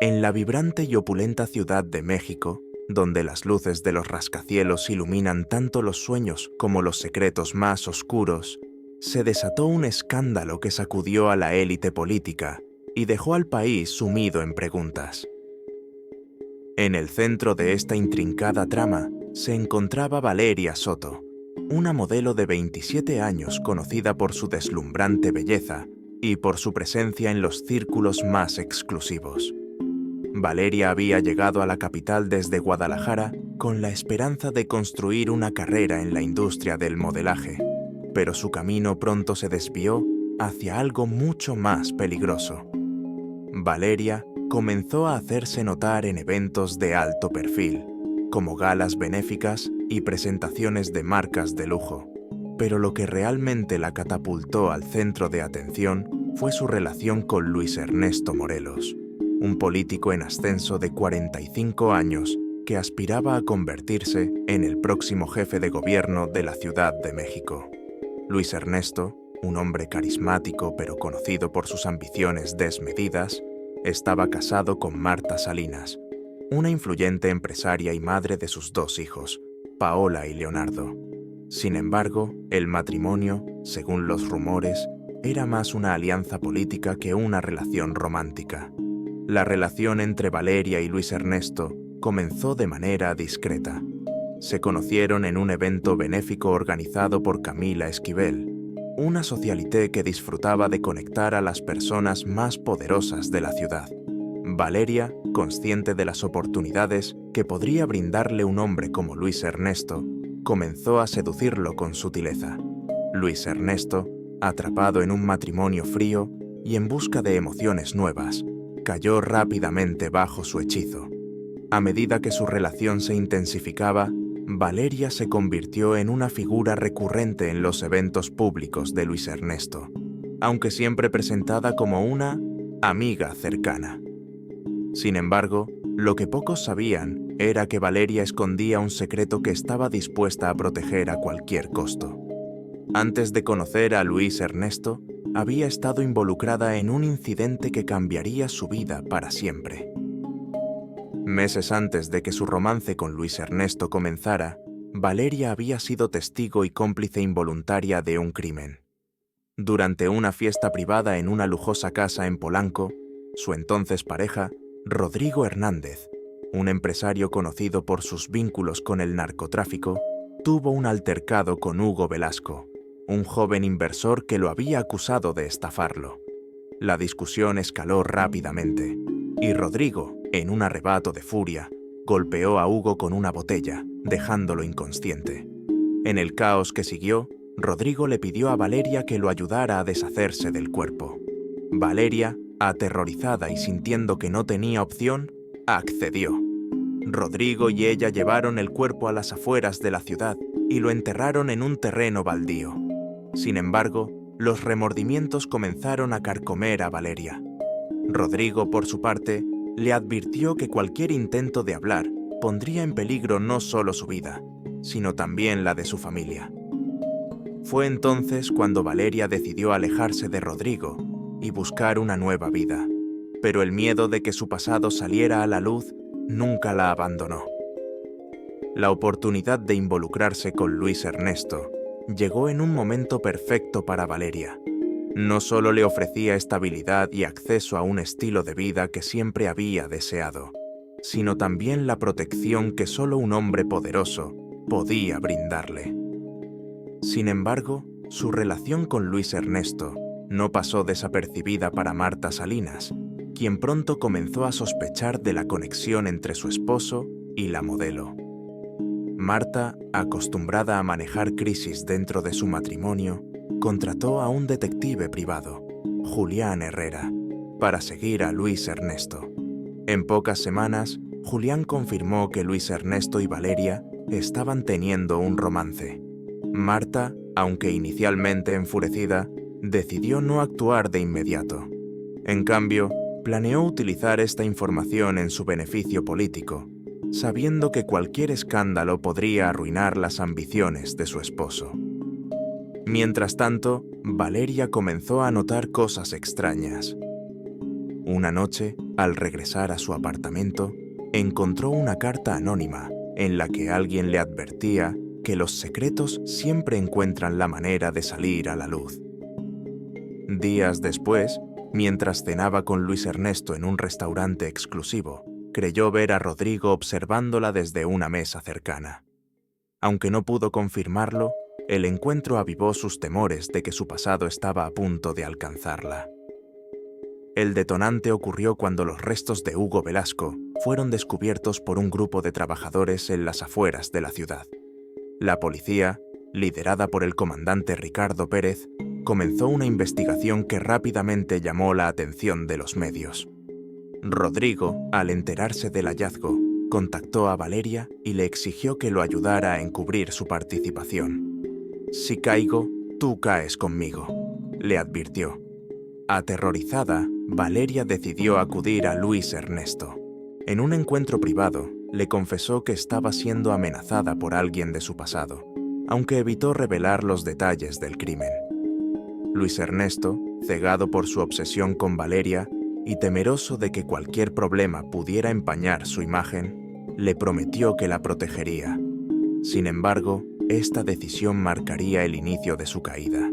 En la vibrante y opulenta Ciudad de México, donde las luces de los rascacielos iluminan tanto los sueños como los secretos más oscuros, se desató un escándalo que sacudió a la élite política y dejó al país sumido en preguntas. En el centro de esta intrincada trama se encontraba Valeria Soto, una modelo de 27 años conocida por su deslumbrante belleza y por su presencia en los círculos más exclusivos. Valeria había llegado a la capital desde Guadalajara con la esperanza de construir una carrera en la industria del modelaje, pero su camino pronto se desvió hacia algo mucho más peligroso. Valeria comenzó a hacerse notar en eventos de alto perfil, como galas benéficas y presentaciones de marcas de lujo, pero lo que realmente la catapultó al centro de atención fue su relación con Luis Ernesto Morelos, un político en ascenso de 45 años que aspiraba a convertirse en el próximo jefe de gobierno de la Ciudad de México. Luis Ernesto, un hombre carismático pero conocido por sus ambiciones desmedidas, estaba casado con Marta Salinas, una influyente empresaria y madre de sus dos hijos, Paola y Leonardo. Sin embargo, el matrimonio, según los rumores, era más una alianza política que una relación romántica. La relación entre Valeria y Luis Ernesto comenzó de manera discreta. Se conocieron en un evento benéfico organizado por Camila Esquivel, una socialité que disfrutaba de conectar a las personas más poderosas de la ciudad. Valeria, consciente de las oportunidades que podría brindarle un hombre como Luis Ernesto, comenzó a seducirlo con sutileza. Luis Ernesto, atrapado en un matrimonio frío y en busca de emociones nuevas, cayó rápidamente bajo su hechizo. A medida que su relación se intensificaba, Valeria se convirtió en una figura recurrente en los eventos públicos de Luis Ernesto, aunque siempre presentada como una amiga cercana. Sin embargo, lo que pocos sabían era que Valeria escondía un secreto que estaba dispuesta a proteger a cualquier costo. Antes de conocer a Luis Ernesto, había estado involucrada en un incidente que cambiaría su vida para siempre. Meses antes de que su romance con Luis Ernesto comenzara, Valeria había sido testigo y cómplice involuntaria de un crimen. Durante una fiesta privada en una lujosa casa en Polanco, su entonces pareja, Rodrigo Hernández, un empresario conocido por sus vínculos con el narcotráfico, tuvo un altercado con Hugo Velasco, un joven inversor que lo había acusado de estafarlo. La discusión escaló rápidamente, y Rodrigo, en un arrebato de furia, golpeó a Hugo con una botella, dejándolo inconsciente. En el caos que siguió, Rodrigo le pidió a Valeria que lo ayudara a deshacerse del cuerpo. Valeria, aterrorizada y sintiendo que no tenía opción, accedió. Rodrigo y ella llevaron el cuerpo a las afueras de la ciudad y lo enterraron en un terreno baldío. Sin embargo, los remordimientos comenzaron a carcomer a Valeria. Rodrigo, por su parte, le advirtió que cualquier intento de hablar pondría en peligro no solo su vida, sino también la de su familia. Fue entonces cuando Valeria decidió alejarse de Rodrigo y buscar una nueva vida, pero el miedo de que su pasado saliera a la luz nunca la abandonó. La oportunidad de involucrarse con Luis Ernesto llegó en un momento perfecto para Valeria. No solo le ofrecía estabilidad y acceso a un estilo de vida que siempre había deseado, sino también la protección que solo un hombre poderoso podía brindarle. Sin embargo, su relación con Luis Ernesto no pasó desapercibida para Marta Salinas, quien pronto comenzó a sospechar de la conexión entre su esposo y la modelo. Marta, acostumbrada a manejar crisis dentro de su matrimonio, contrató a un detective privado, Julián Herrera, para seguir a Luis Ernesto. En pocas semanas, Julián confirmó que Luis Ernesto y Valeria estaban teniendo un romance. Marta, aunque inicialmente enfurecida, decidió no actuar de inmediato. En cambio, planeó utilizar esta información en su beneficio político, sabiendo que cualquier escándalo podría arruinar las ambiciones de su esposo. Mientras tanto, Valeria comenzó a notar cosas extrañas. Una noche, Al regresar a su apartamento, encontró una carta anónima en la que alguien le advertía que los secretos siempre encuentran la manera de salir a la luz. Días después, mientras cenaba con Luis Ernesto en un restaurante exclusivo, creyó ver a Rodrigo observándola desde una mesa cercana. Aunque no pudo confirmarlo, el encuentro avivó sus temores de que su pasado estaba a punto de alcanzarla. El detonante ocurrió cuando los restos de Hugo Velasco fueron descubiertos por un grupo de trabajadores en las afueras de la ciudad. La policía, liderada por el comandante Ricardo Pérez, comenzó una investigación que rápidamente llamó la atención de los medios. Rodrigo, al enterarse del hallazgo, contactó a Valeria y le exigió que lo ayudara a encubrir su participación. «Si caigo, tú caes conmigo», le advirtió. Aterrorizada, Valeria decidió acudir a Luis Ernesto. En un encuentro privado, le confesó que estaba siendo amenazada por alguien de su pasado, aunque evitó revelar los detalles del crimen. Luis Ernesto, cegado por su obsesión con Valeria y temeroso de que cualquier problema pudiera empañar su imagen, le prometió que la protegería. Sin embargo, esta decisión marcaría el inicio de su caída.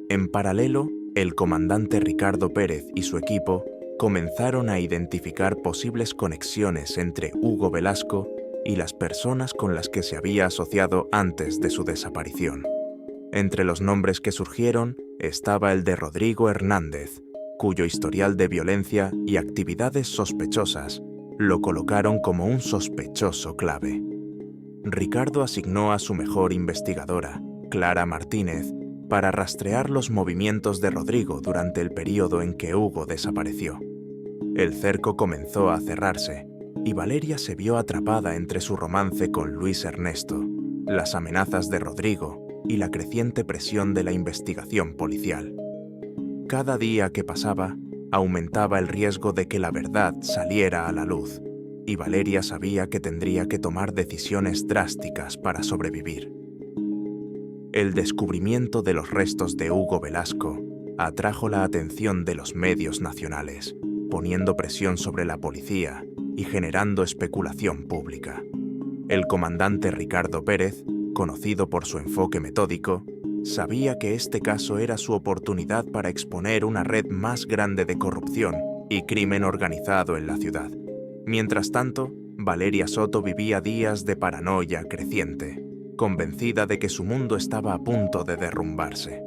En paralelo, el comandante Ricardo Pérez y su equipo comenzaron a identificar posibles conexiones entre Hugo Velasco y las personas con las que se había asociado antes de su desaparición. Entre los nombres que surgieron estaba el de Rodrigo Hernández, cuyo historial de violencia y actividades sospechosas lo colocaron como un sospechoso clave. Ricardo asignó a su mejor investigadora, Clara Martínez, para rastrear los movimientos de Rodrigo durante el periodo en que Hugo desapareció. El cerco comenzó a cerrarse y Valeria se vio atrapada entre su romance con Luis Ernesto, las amenazas de Rodrigo y la creciente presión de la investigación policial. Cada día que pasaba, aumentaba el riesgo de que la verdad saliera a la luz, y Valeria sabía que tendría que tomar decisiones drásticas para sobrevivir. El descubrimiento de los restos de Hugo Velasco atrajo la atención de los medios nacionales, poniendo presión sobre la policía y generando especulación pública. El comandante Ricardo Pérez, conocido por su enfoque metódico, sabía que este caso era su oportunidad para exponer una red más grande de corrupción y crimen organizado en la ciudad. Mientras tanto, Valeria Soto vivía días de paranoia creciente, convencida de que su mundo estaba a punto de derrumbarse.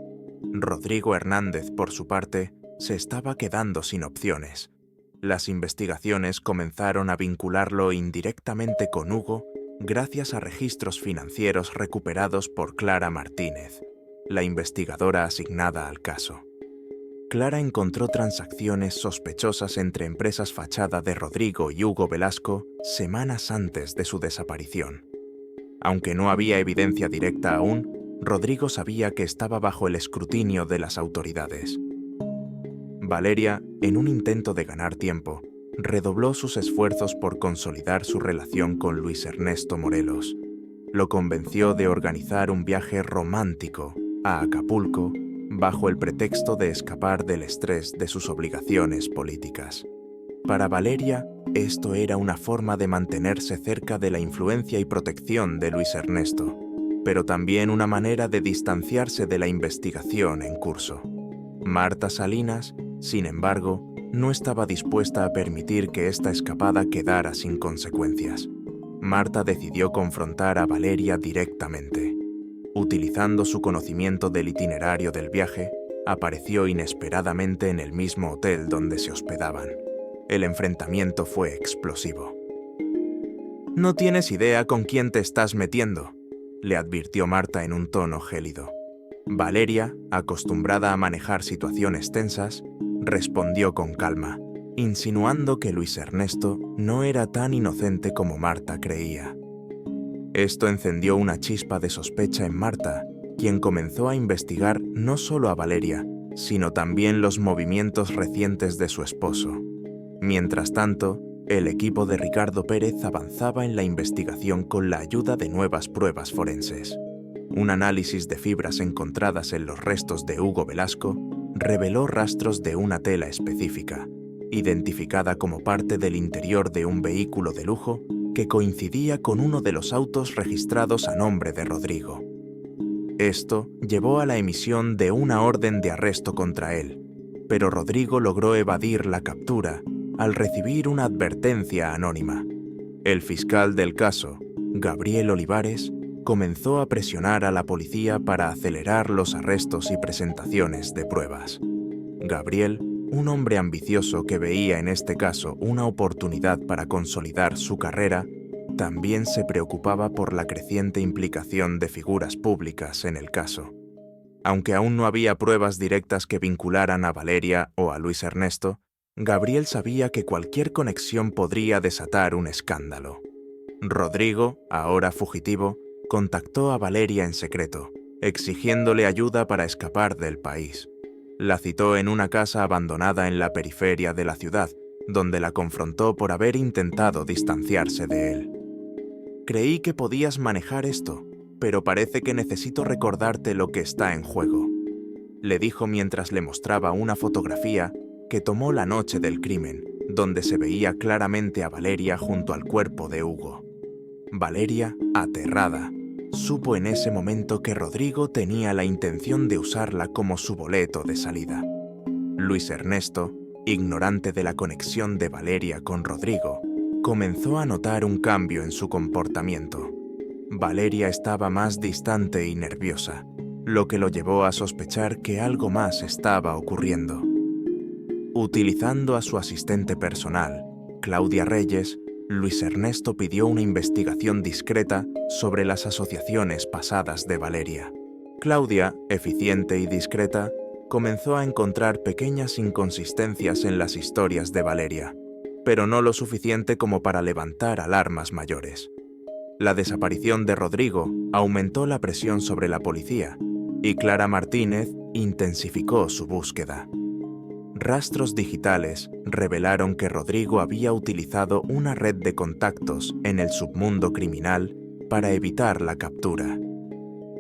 Rodrigo Hernández, por su parte, se estaba quedando sin opciones. Las investigaciones comenzaron a vincularlo indirectamente con Hugo gracias a registros financieros recuperados por Clara Martínez, la investigadora asignada al caso. Clara encontró transacciones sospechosas entre empresas fachada de Rodrigo y Hugo Velasco semanas antes de su desaparición. Aunque no había evidencia directa aún, Rodrigo sabía que estaba bajo el escrutinio de las autoridades. Valeria, en un intento de ganar tiempo, redobló sus esfuerzos por consolidar su relación con Luis Ernesto Morelos. Lo convenció de organizar un viaje romántico a Acapulco bajo el pretexto de escapar del estrés de sus obligaciones políticas. Para Valeria, esto era una forma de mantenerse cerca de la influencia y protección de Luis Ernesto, pero también una manera de distanciarse de la investigación en curso. Marta Salinas, sin embargo, no estaba dispuesta a permitir que esta escapada quedara sin consecuencias. Marta decidió confrontar a Valeria directamente. Utilizando su conocimiento del itinerario del viaje, apareció inesperadamente en el mismo hotel donde se hospedaban. El enfrentamiento fue explosivo. «No tienes idea con quién te estás metiendo», le advirtió Marta en un tono gélido. Valeria, acostumbrada a manejar situaciones tensas, respondió con calma, insinuando que Luis Ernesto no era tan inocente como Marta creía. Esto encendió una chispa de sospecha en Marta, quien comenzó a investigar no solo a Valeria, sino también los movimientos recientes de su esposo. Mientras tanto, el equipo de Ricardo Pérez avanzaba en la investigación con la ayuda de nuevas pruebas forenses. Un análisis de fibras encontradas en los restos de Hugo Velasco reveló rastros de una tela específica, identificada como parte del interior de un vehículo de lujo que coincidía con uno de los autos registrados a nombre de Rodrigo. Esto llevó a la emisión de una orden de arresto contra él, pero Rodrigo logró evadir la captura al recibir una advertencia anónima. El fiscal del caso, Gabriel Olivares, comenzó a presionar a la policía para acelerar los arrestos y presentaciones de pruebas. Gabriel, un hombre ambicioso que veía en este caso una oportunidad para consolidar su carrera, también se preocupaba por la creciente implicación de figuras públicas en el caso. Aunque aún no había pruebas directas que vincularan a Valeria o a Luis Ernesto, Gabriel sabía que cualquier conexión podría desatar un escándalo. Rodrigo, ahora fugitivo, contactó a Valeria en secreto, exigiéndole ayuda para escapar del país. La citó en una casa abandonada en la periferia de la ciudad, donde la confrontó por haber intentado distanciarse de él. «Creí que podías manejar esto, pero parece que necesito recordarte lo que está en juego», le dijo mientras le mostraba una fotografía que tomó la noche del crimen, donde se veía claramente a Valeria junto al cuerpo de Hugo. Valeria, aterrada, supo en ese momento que Rodrigo tenía la intención de usarla como su boleto de salida. Luis Ernesto, ignorante de la conexión de Valeria con Rodrigo, comenzó a notar un cambio en su comportamiento. Valeria estaba más distante y nerviosa, lo que lo llevó a sospechar que algo más estaba ocurriendo. Utilizando a su asistente personal, Claudia Reyes, Luis Ernesto pidió una investigación discreta sobre las asociaciones pasadas de Valeria. Claudia, eficiente y discreta, comenzó a encontrar pequeñas inconsistencias en las historias de Valeria, pero no lo suficiente como para levantar alarmas mayores. La desaparición de Rodrigo aumentó la presión sobre la policía y Clara Martínez intensificó su búsqueda. Rastros digitales revelaron que Rodrigo había utilizado una red de contactos en el submundo criminal para evitar la captura.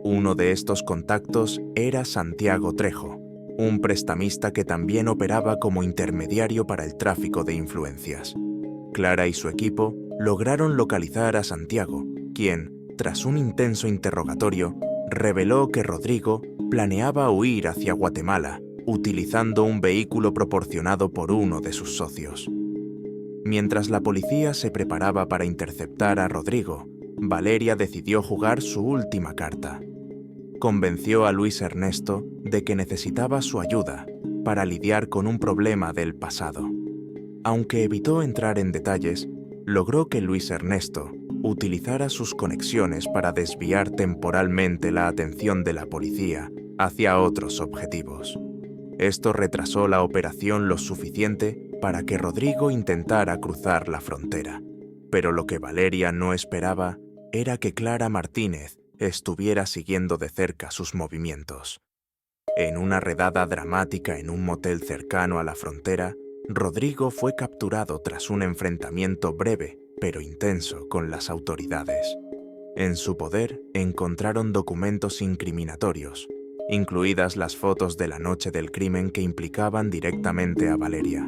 Uno de estos contactos era Santiago Trejo, un prestamista que también operaba como intermediario para el tráfico de influencias. Clara y su equipo lograron localizar a Santiago, quien, tras un intenso interrogatorio, reveló que Rodrigo planeaba huir hacia Guatemala, utilizando un vehículo proporcionado por uno de sus socios. Mientras la policía se preparaba para interceptar a Rodrigo, Valeria decidió jugar su última carta. Convenció a Luis Ernesto de que necesitaba su ayuda para lidiar con un problema del pasado. Aunque evitó entrar en detalles, logró que Luis Ernesto utilizara sus conexiones para desviar temporalmente la atención de la policía hacia otros objetivos. Esto retrasó la operación lo suficiente para que Rodrigo intentara cruzar la frontera. Pero lo que Valeria no esperaba era que Clara Martínez estuviera siguiendo de cerca sus movimientos. En una redada dramática en un motel cercano a la frontera, Rodrigo fue capturado tras un enfrentamiento breve pero intenso con las autoridades. En su poder encontraron documentos incriminatorios, incluidas las fotos de la noche del crimen que implicaban directamente a Valeria.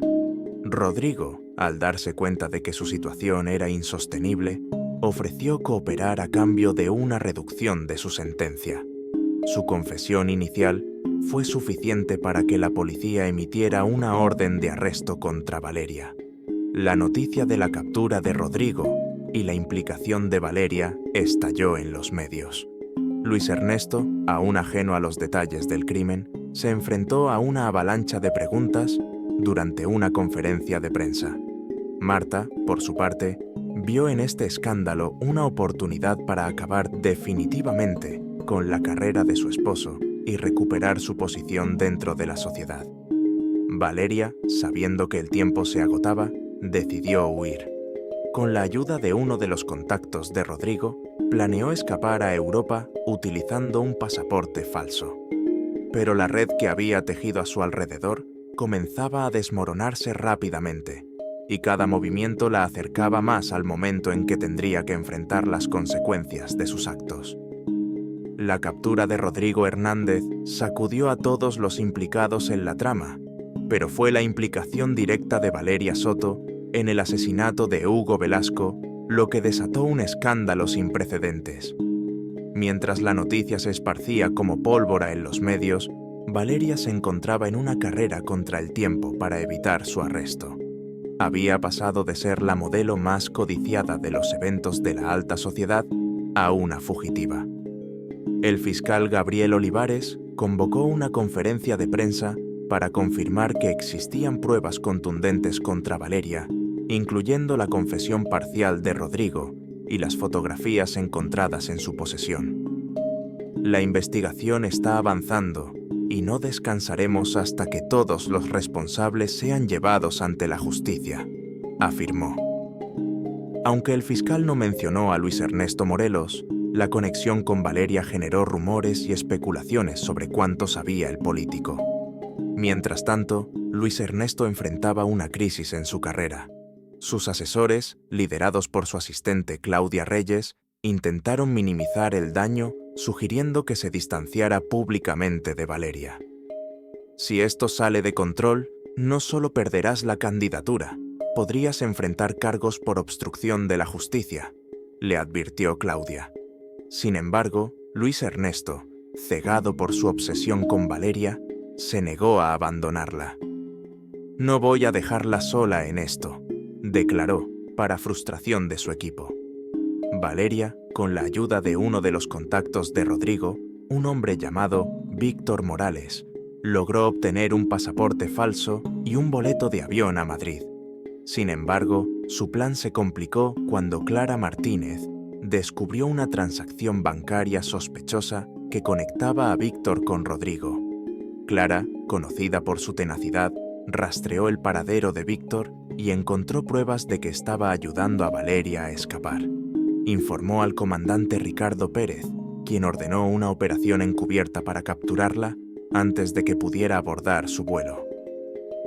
Rodrigo, al darse cuenta de que su situación era insostenible, ofreció cooperar a cambio de una reducción de su sentencia. Su confesión inicial fue suficiente para que la policía emitiera una orden de arresto contra Valeria. La noticia de la captura de Rodrigo y la implicación de Valeria estalló en los medios. Luis Ernesto, aún ajeno a los detalles del crimen, se enfrentó a una avalancha de preguntas durante una conferencia de prensa. Marta, por su parte, vio en este escándalo una oportunidad para acabar definitivamente con la carrera de su esposo y recuperar su posición dentro de la sociedad. Valeria, sabiendo que el tiempo se agotaba, decidió huir. Con la ayuda de uno de los contactos de Rodrigo, planeó escapar a Europa utilizando un pasaporte falso. Pero la red que había tejido a su alrededor comenzaba a desmoronarse rápidamente, y cada movimiento la acercaba más al momento en que tendría que enfrentar las consecuencias de sus actos. La captura de Rodrigo Hernández sacudió a todos los implicados en la trama, pero fue la implicación directa de Valeria Soto en el asesinato de Hugo Velasco lo que desató un escándalo sin precedentes. Mientras la noticia se esparcía como pólvora en los medios, Valeria se encontraba en una carrera contra el tiempo para evitar su arresto. Había pasado de ser la modelo más codiciada de los eventos de la alta sociedad a una fugitiva. El fiscal Gabriel Olivares convocó una conferencia de prensa para confirmar que existían pruebas contundentes contra Valeria, incluyendo la confesión parcial de Rodrigo y las fotografías encontradas en su posesión. La investigación está avanzando y no descansaremos hasta que todos los responsables sean llevados ante la justicia, afirmó. Aunque el fiscal no mencionó a Luis Ernesto Morelos, la conexión con Valeria generó rumores y especulaciones sobre cuánto sabía el político. Mientras tanto, Luis Ernesto enfrentaba una crisis en su carrera. Sus asesores, liderados por su asistente Claudia Reyes, intentaron minimizar el daño, sugiriendo que se distanciara públicamente de Valeria. Si esto sale de control, no solo perderás la candidatura, podrías enfrentar cargos por obstrucción de la justicia, le advirtió Claudia. Sin embargo, Luis Ernesto, cegado por su obsesión con Valeria, se negó a abandonarla. No voy a dejarla sola en esto, declaró, para frustración de su equipo. Valeria, con la ayuda de uno de los contactos de Rodrigo, un hombre llamado Víctor Morales, logró obtener un pasaporte falso y un boleto de avión a Madrid. Sin embargo, su plan se complicó cuando Clara Martínez descubrió una transacción bancaria sospechosa que conectaba a Víctor con Rodrigo. Clara, conocida por su tenacidad, rastreó el paradero de Víctor y encontró pruebas de que estaba ayudando a Valeria a escapar. Informó al comandante Ricardo Pérez, quien ordenó una operación encubierta para capturarla antes de que pudiera abordar su vuelo.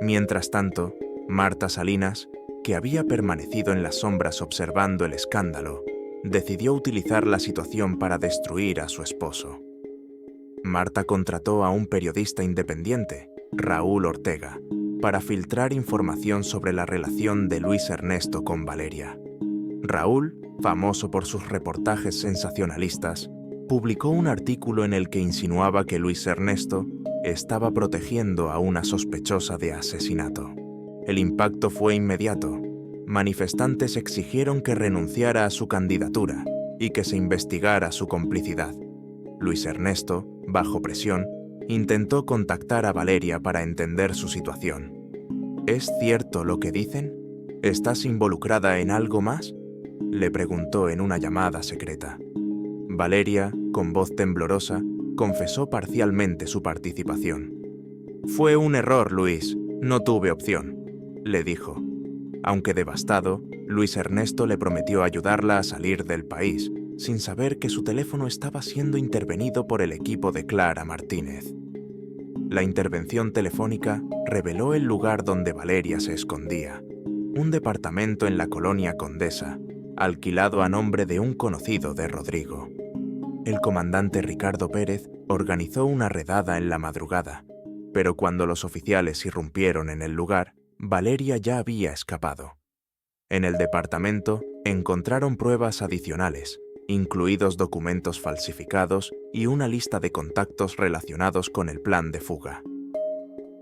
Mientras tanto, Marta Salinas, que había permanecido en las sombras observando el escándalo, decidió utilizar la situación para destruir a su esposo. Marta contrató a un periodista independiente, Raúl Ortega, para filtrar información sobre la relación de Luis Ernesto con Valeria. Raúl, famoso por sus reportajes sensacionalistas, publicó un artículo en el que insinuaba que Luis Ernesto estaba protegiendo a una sospechosa de asesinato. El impacto fue inmediato. Manifestantes exigieron que renunciara a su candidatura y que se investigara su complicidad. Luis Ernesto, bajo presión, intentó contactar a Valeria para entender su situación. ¿Es cierto lo que dicen? ¿Estás involucrada en algo más?, le preguntó en una llamada secreta. Valeria, con voz temblorosa, confesó parcialmente su participación. «Fue un error, Luis, no tuve opción», le dijo. Aunque devastado, Luis Ernesto le prometió ayudarla a salir del país, sin saber que su teléfono estaba siendo intervenido por el equipo de Clara Martínez. La intervención telefónica reveló el lugar donde Valeria se escondía, un departamento en la colonia Condesa, alquilado a nombre de un conocido de Rodrigo. El comandante Ricardo Pérez organizó una redada en la madrugada, pero cuando los oficiales irrumpieron en el lugar, Valeria ya había escapado. En el departamento encontraron pruebas adicionales, incluidos documentos falsificados y una lista de contactos relacionados con el plan de fuga.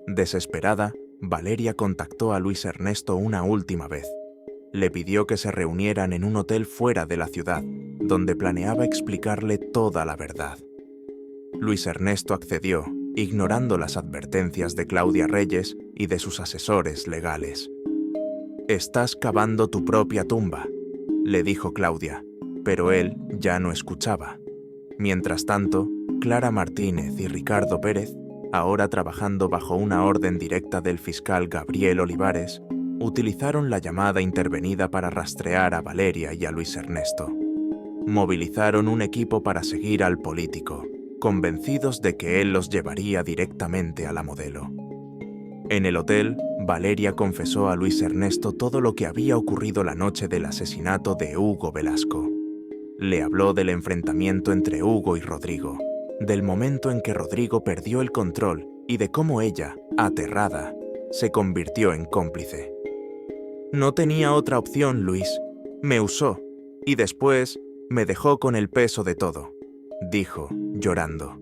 Desesperada, Valeria contactó a Luis Ernesto una última vez. Le pidió que se reunieran en un hotel fuera de la ciudad, donde planeaba explicarle toda la verdad. Luis Ernesto accedió, ignorando las advertencias de Claudia Reyes y de sus asesores legales. «Estás cavando tu propia tumba», le dijo Claudia, pero él ya no escuchaba. Mientras tanto, Clara Martínez y Ricardo Pérez, ahora trabajando bajo una orden directa del fiscal Gabriel Olivares, utilizaron la llamada intervenida para rastrear a Valeria y a Luis Ernesto. Movilizaron un equipo para seguir al político, convencidos de que él los llevaría directamente a la modelo. En el hotel, Valeria confesó a Luis Ernesto todo lo que había ocurrido la noche del asesinato de Hugo Velasco. Le habló del enfrentamiento entre Hugo y Rodrigo, del momento en que Rodrigo perdió el control y de cómo ella, aterrada, se convirtió en cómplice. No tenía otra opción, Luis. Me usó y después me dejó con el peso de todo, dijo, llorando.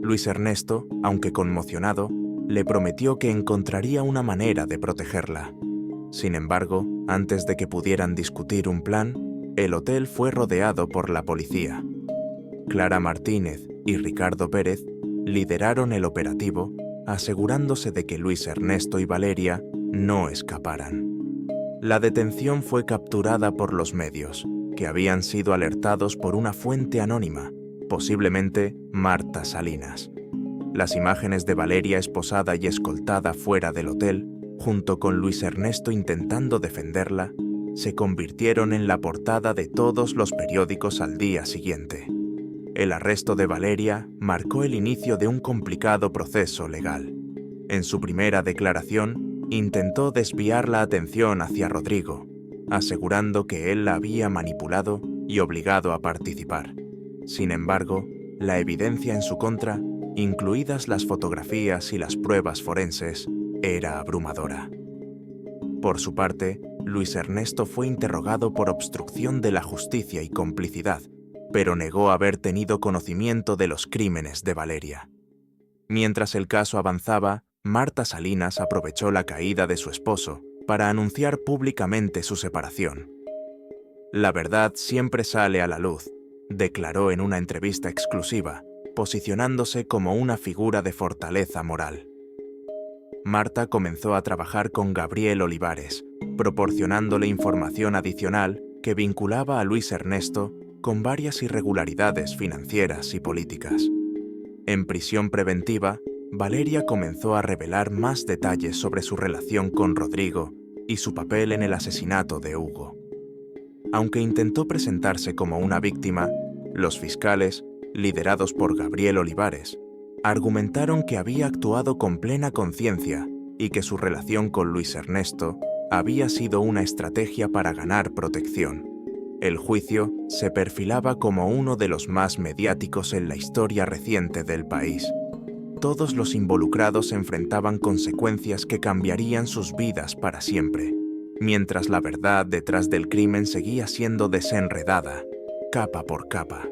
Luis Ernesto, aunque conmocionado, le prometió que encontraría una manera de protegerla. Sin embargo, antes de que pudieran discutir un plan, el hotel fue rodeado por la policía. Clara Martínez y Ricardo Pérez lideraron el operativo, asegurándose de que Luis Ernesto y Valeria no escaparan. La detención fue capturada por los medios, que habían sido alertados por una fuente anónima, posiblemente Marta Salinas. Las imágenes de Valeria esposada y escoltada fuera del hotel, junto con Luis Ernesto intentando defenderla, se convirtieron en la portada de todos los periódicos al día siguiente. El arresto de Valeria marcó el inicio de un complicado proceso legal. En su primera declaración, intentó desviar la atención hacia Rodrigo, asegurando que él la había manipulado y obligado a participar. Sin embargo, la evidencia en su contra, incluidas las fotografías y las pruebas forenses, era abrumadora. Por su parte, Luis Ernesto fue interrogado por obstrucción de la justicia y complicidad, pero negó haber tenido conocimiento de los crímenes de Valeria. Mientras el caso avanzaba, Marta Salinas aprovechó la caída de su esposo para anunciar públicamente su separación. La verdad siempre sale a la luz, declaró en una entrevista exclusiva, posicionándose como una figura de fortaleza moral. Marta comenzó a trabajar con Gabriel Olivares, proporcionándole información adicional que vinculaba a Luis Ernesto con varias irregularidades financieras y políticas. En prisión preventiva, Valeria comenzó a revelar más detalles sobre su relación con Rodrigo y su papel en el asesinato de Hugo. Aunque intentó presentarse como una víctima, los fiscales, liderados por Gabriel Olivares, argumentaron que había actuado con plena conciencia y que su relación con Luis Ernesto había sido una estrategia para ganar protección. El juicio se perfilaba como uno de los más mediáticos en la historia reciente del país. Todos los involucrados enfrentaban consecuencias que cambiarían sus vidas para siempre, mientras la verdad detrás del crimen seguía siendo desenredada, capa por capa.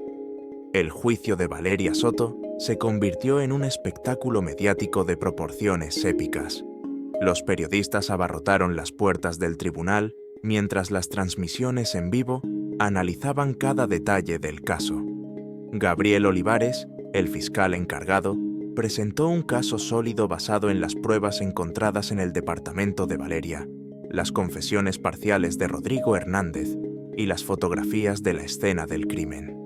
El juicio de Valeria Soto se convirtió en un espectáculo mediático de proporciones épicas. Los periodistas abarrotaron las puertas del tribunal mientras las transmisiones en vivo analizaban cada detalle del caso. Gabriel Olivares, el fiscal encargado, presentó un caso sólido basado en las pruebas encontradas en el departamento de Valeria, las confesiones parciales de Rodrigo Hernández y las fotografías de la escena del crimen.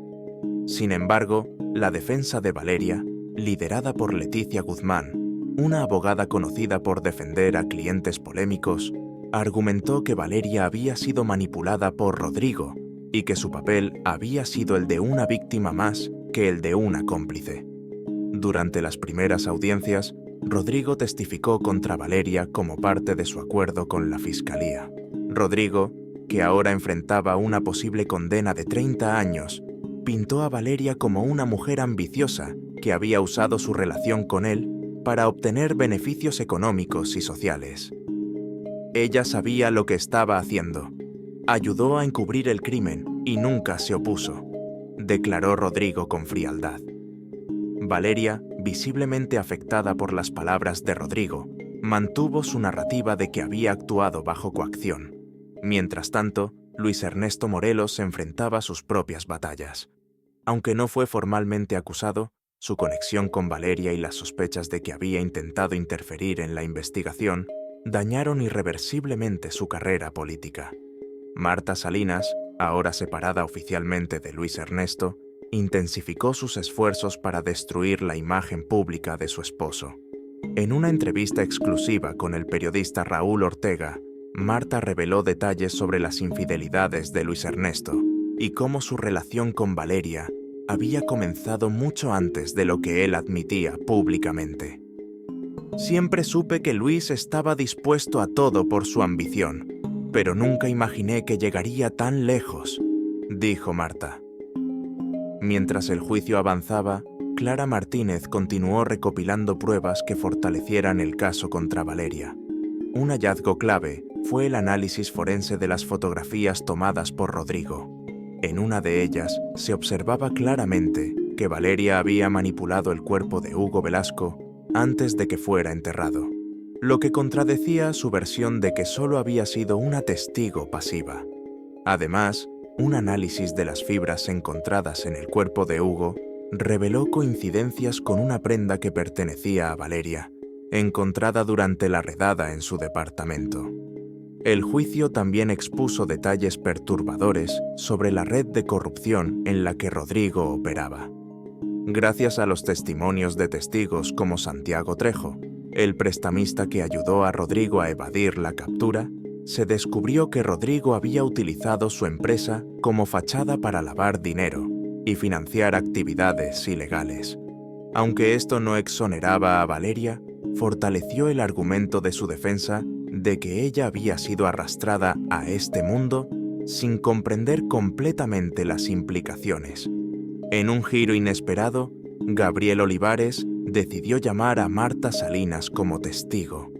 Sin embargo, la defensa de Valeria, liderada por Leticia Guzmán, una abogada conocida por defender a clientes polémicos, argumentó que Valeria había sido manipulada por Rodrigo y que su papel había sido el de una víctima más que el de una cómplice. Durante las primeras audiencias, Rodrigo testificó contra Valeria como parte de su acuerdo con la Fiscalía. Rodrigo, que ahora enfrentaba una posible condena de 30 años, pintó a Valeria como una mujer ambiciosa que había usado su relación con él para obtener beneficios económicos y sociales. Ella sabía lo que estaba haciendo. Ayudó a encubrir el crimen y nunca se opuso, declaró Rodrigo con frialdad. Valeria, visiblemente afectada por las palabras de Rodrigo, mantuvo su narrativa de que había actuado bajo coacción. Mientras tanto, Luis Ernesto Morelos enfrentaba sus propias batallas. Aunque no fue formalmente acusado, su conexión con Valeria y las sospechas de que había intentado interferir en la investigación dañaron irreversiblemente su carrera política. Marta Salinas, ahora separada oficialmente de Luis Ernesto, intensificó sus esfuerzos para destruir la imagen pública de su esposo. En una entrevista exclusiva con el periodista Raúl Ortega, Marta reveló detalles sobre las infidelidades de Luis Ernesto y cómo su relación con Valeria había comenzado mucho antes de lo que él admitía públicamente. Siempre supe que Luis estaba dispuesto a todo por su ambición, pero nunca imaginé que llegaría tan lejos, dijo Marta. Mientras el juicio avanzaba, Clara Martínez continuó recopilando pruebas que fortalecieran el caso contra Valeria. Un hallazgo clave fue el análisis forense de las fotografías tomadas por Rodrigo. En una de ellas se observaba claramente que Valeria había manipulado el cuerpo de Hugo Velasco antes de que fuera enterrado, lo que contradecía su versión de que solo había sido una testigo pasiva. Además, un análisis de las fibras encontradas en el cuerpo de Hugo reveló coincidencias con una prenda que pertenecía a Valeria, encontrada durante la redada en su departamento. El juicio también expuso detalles perturbadores sobre la red de corrupción en la que Rodrigo operaba. Gracias a los testimonios de testigos como Santiago Trejo, el prestamista que ayudó a Rodrigo a evadir la captura, se descubrió que Rodrigo había utilizado su empresa como fachada para lavar dinero y financiar actividades ilegales. Aunque esto no exoneraba a Valeria, fortaleció el argumento de su defensa de que ella había sido arrastrada a este mundo sin comprender completamente las implicaciones. En un giro inesperado, Gabriel Olivares decidió llamar a Marta Salinas como testigo.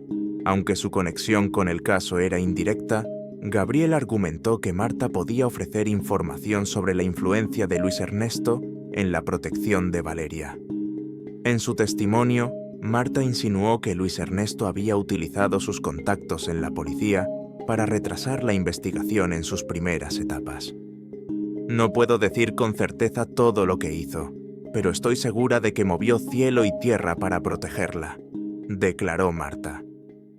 Aunque su conexión con el caso era indirecta, Gabriel argumentó que Marta podía ofrecer información sobre la influencia de Luis Ernesto en la protección de Valeria. En su testimonio, Marta insinuó que Luis Ernesto había utilizado sus contactos en la policía para retrasar la investigación en sus primeras etapas. No puedo decir con certeza todo lo que hizo, pero estoy segura de que movió cielo y tierra para protegerla, declaró Marta.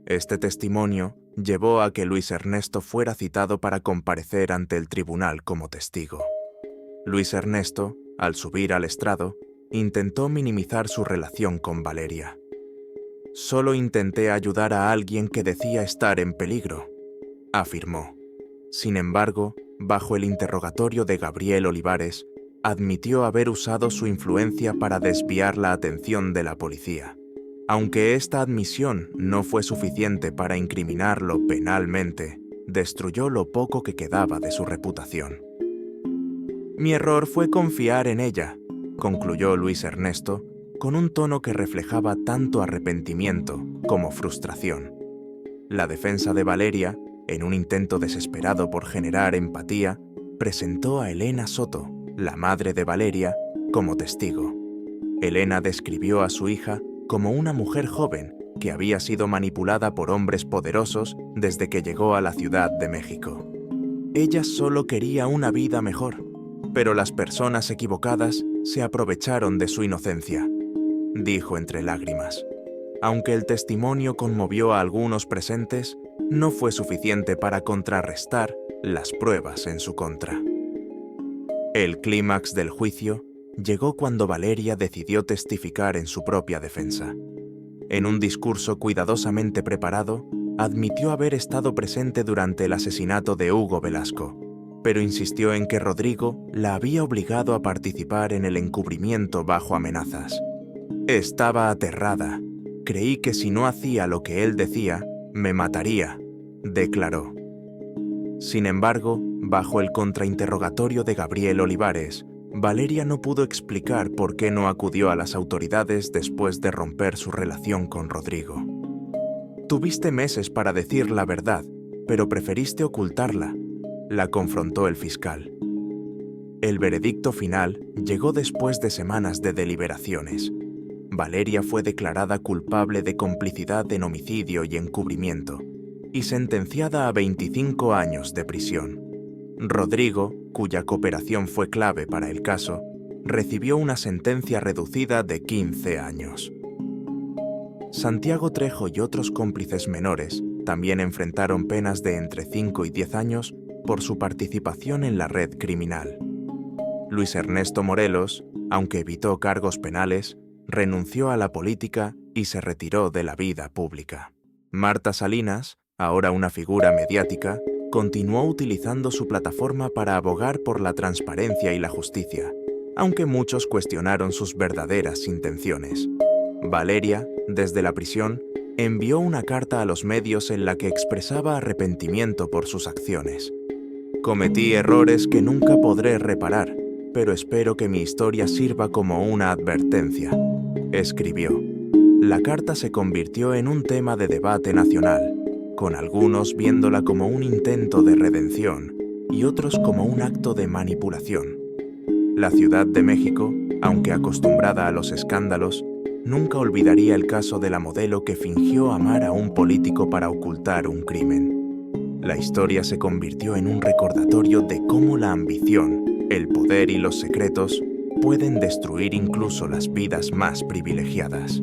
Este testimonio llevó a que Luis Ernesto fuera citado para comparecer ante el tribunal como testigo. Luis Ernesto, al subir al estrado, intentó minimizar su relación con Valeria. «Solo intenté ayudar a alguien que decía estar en peligro», afirmó. Sin embargo, bajo el interrogatorio de Gabriel Olivares, admitió haber usado su influencia para desviar la atención de la policía. Aunque esta admisión no fue suficiente para incriminarlo penalmente, destruyó lo poco que quedaba de su reputación. «Mi error fue confiar en ella», concluyó Luis Ernesto, con un tono que reflejaba tanto arrepentimiento como frustración. La defensa de Valeria, en un intento desesperado por generar empatía, presentó a Elena Soto, la madre de Valeria, como testigo. Elena describió a su hija como una mujer joven que había sido manipulada por hombres poderosos desde que llegó a la Ciudad de México. Ella solo quería una vida mejor, pero las personas equivocadas se aprovecharon de su inocencia, dijo entre lágrimas. Aunque el testimonio conmovió a algunos presentes, no fue suficiente para contrarrestar las pruebas en su contra. El clímax del juicio llegó cuando Valeria decidió testificar en su propia defensa. En un discurso cuidadosamente preparado, admitió haber estado presente durante el asesinato de Hugo Velasco, pero insistió en que Rodrigo la había obligado a participar en el encubrimiento bajo amenazas. «Estaba aterrada. Creí que si no hacía lo que él decía, me mataría», declaró. Sin embargo, bajo el contrainterrogatorio de Gabriel Olivares, Valeria no pudo explicar por qué no acudió a las autoridades después de romper su relación con Rodrigo. «Tuviste meses para decir la verdad, pero preferiste ocultarla», la confrontó el fiscal. El veredicto final llegó después de semanas de deliberaciones. Valeria fue declarada culpable de complicidad en homicidio y encubrimiento, y sentenciada a 25 años de prisión. Rodrigo, cuya cooperación fue clave para el caso, recibió una sentencia reducida de 15 años. Santiago Trejo y otros cómplices menores también enfrentaron penas de entre 5 y 10 años por su participación en la red criminal. Luis Ernesto Morelos, aunque evitó cargos penales, renunció a la política y se retiró de la vida pública. Marta Salinas, ahora una figura mediática, continuó utilizando su plataforma para abogar por la transparencia y la justicia, aunque muchos cuestionaron sus verdaderas intenciones. Valeria, desde la prisión, envió una carta a los medios en la que expresaba arrepentimiento por sus acciones. «Cometí errores que nunca podré reparar, pero espero que mi historia sirva como una advertencia», escribió. La carta se convirtió en un tema de debate nacional. con algunos viéndola como un intento de redención y otros como un acto de manipulación. La Ciudad de México, aunque acostumbrada a los escándalos, nunca olvidaría el caso de la modelo que fingió amar a un político para ocultar un crimen. La historia se convirtió en un recordatorio de cómo la ambición, el poder y los secretos pueden destruir incluso las vidas más privilegiadas.